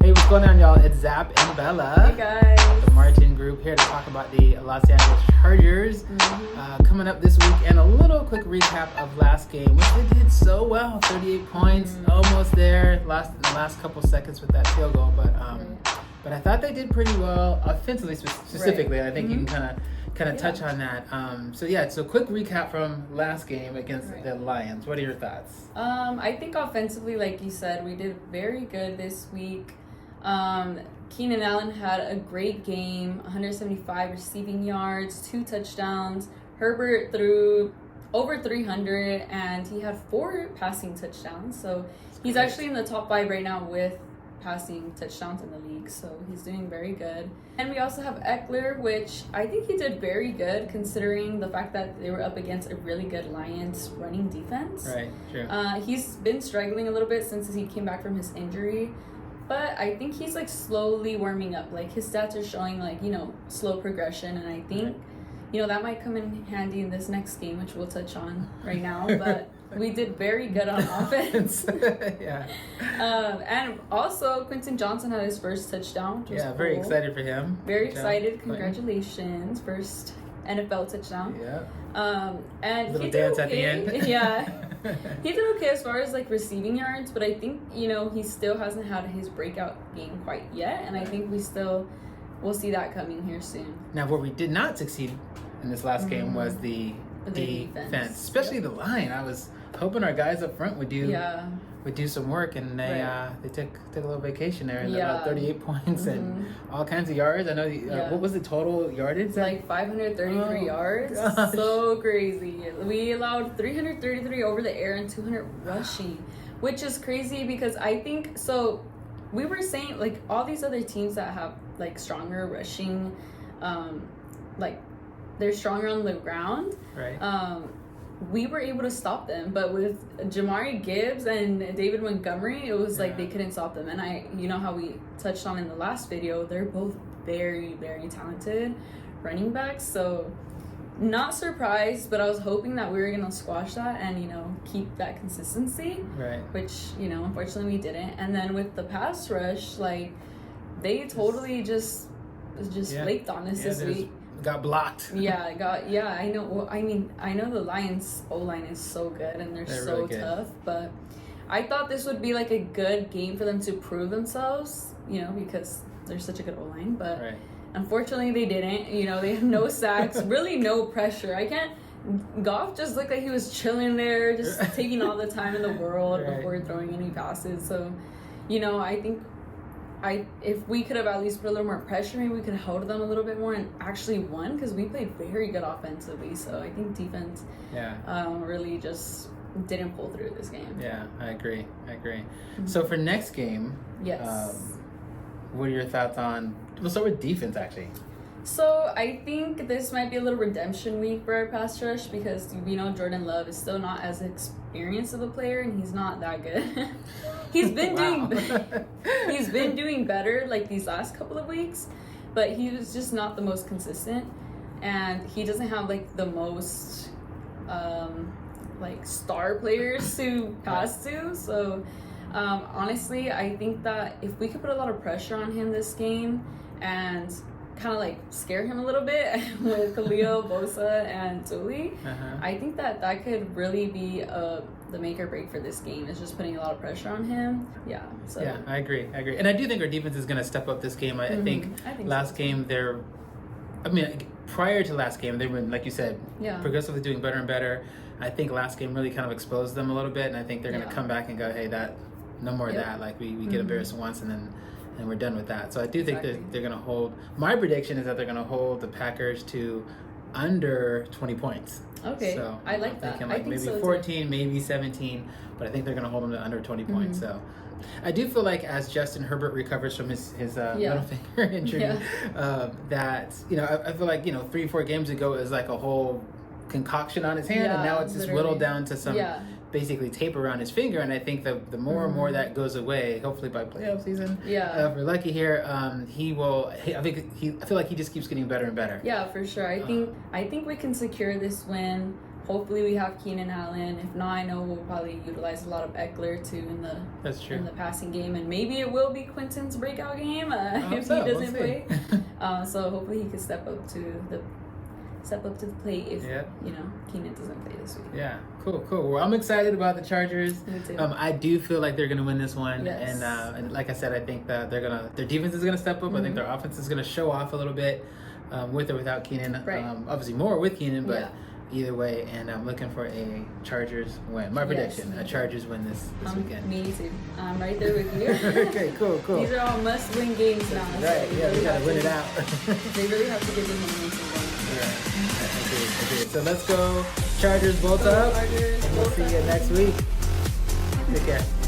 Hey, what's going on, y'all? It's Zap and Bella. Hey, guys. The Martin group here to talk about the Los Angeles Chargers coming up this week, and a little quick recap of last game, which they did so well. 38 points, almost there. Lost in the last couple seconds with that field goal, but I thought they did pretty well offensively, specifically. Right. I think you can kind of touch on that. So quick recap from last game against the Lions. What are your thoughts? I think offensively, like you said, we did very good this week. Keenan Allen had a great game, 175 receiving yards, 2 touchdowns. Herbert threw over 300, and he had 4 passing touchdowns. So he's actually in the top 5 right now with passing touchdowns in the league. So he's doing very good. And we also have Eckler, which I think he did very good considering the fact that they were up against a really good Lions running defense. Right, true. He's been struggling a little bit since he came back from his injury. But I think he's like slowly warming up. Like his stats are showing slow progression, and I think that might come in handy in this next game, which we'll touch on right now. But we did very good on offense. Yeah. And also Quentin Johnson had his first touchdown. Which was cool. Very excited for him. Very excited. Congratulations, first NFL touchdown. Yeah. And little he dance did okay. at the end. Yeah. He did okay as far as receiving yards, but I think he still hasn't had his breakout game quite yet, and I think we'll see that coming here soon. Now, where we did not succeed in this last game was the defense, especially the line. I was hoping our guys up front would do some work, and they took a little vacation there, and about 38 points and all kinds of yards. I know what was the total yardage? 533 yards. Gosh. So crazy. We allowed 333 over the air and 200 rushing, which is crazy because I think so. We were saying all these other teams that have stronger rushing, they're stronger on the ground. Right. We were able to stop them, but with Jamari Gibbs and David Montgomery, it was they couldn't stop them. And how we touched on in the last video, they're both very, very talented running backs. So not surprised, but I was hoping that we were going to squash that and, keep that consistency. Right. Which, unfortunately we didn't. And then with the pass rush, they totally just flaked on us this week. Got blocked. I know. Well, I know the Lions O-line is so good and they're so really good. tough, but I thought this would be a good game for them to prove themselves, because they're such a good O-line, but unfortunately they didn't. They had no sacks, really no pressure. Goff just looked like he was chilling there, just taking all the time in the world before throwing any passes. So, I think if we could have at least put a little more pressure, maybe we could have held them a little bit more and actually won, because we played very good offensively. So I think defense really just didn't pull through this game. Yeah, I agree. Mm-hmm. So for next game, what are your thoughts on? We'll start with defense, actually. So I think this might be a little redemption week for our pass rush because Jordan Love is still not as experienced of a player, and he's not that good. He's been doing better these last couple of weeks, but he was just not the most consistent, and he doesn't have the most star players to pass to. So honestly, I think that if we could put a lot of pressure on him this game and kind of scare him a little bit with Khalil, Bosa, and Tuli, I think that could really be the make or break for this game, is just putting a lot of pressure on him. Yeah, I agree. And I do think our defense is going to step up this game. I think last game prior to last game, they were, like you said, progressively doing better and better. I think last game really kind of exposed them a little bit, and I think they're going to come back and go, hey, no more of that. We get embarrassed once, and we're done with that. So I do think that they're going to hold. My prediction is that they're going to hold the Packers to under 20 points. Okay, so I like that. Thinking I think maybe so 14, maybe 17, but I think they're going to hold them to under 20 points. So I do feel like as Justin Herbert recovers from his middle finger injury, that I feel like 3-4 games ago it was a whole concoction on his hand, and now it's just whittled down to some basically tape around his finger. And I think the more and more that goes away, hopefully by playoff season, if we're lucky here, he will. I feel like he just keeps getting better and better. Yeah, for sure. I think we can secure this win. Hopefully we have Keenan Allen. If not, I know we'll probably utilize a lot of Eckler too in the passing game, and maybe it will be Quinton's breakout game if he doesn't play. So hopefully he can step up to the plate if Keenan doesn't play this week. Yeah, cool. Well, I'm excited about the Chargers. Me too. I do feel like they're gonna win this one, yes. and like I said, I think that their defense is gonna step up. I think their offense is gonna show off a little bit with or without Keenan. Right. Obviously more with Keenan, but. Either way, and I'm looking for a Chargers win. My prediction, a Chargers win this weekend. Me too. I'm right there with you. Okay, cool. These are all must-win games now. Right, so we gotta win it out. They really have to get the momentum going. Right. So let's go Chargers both up. And we'll see you next week. Take care.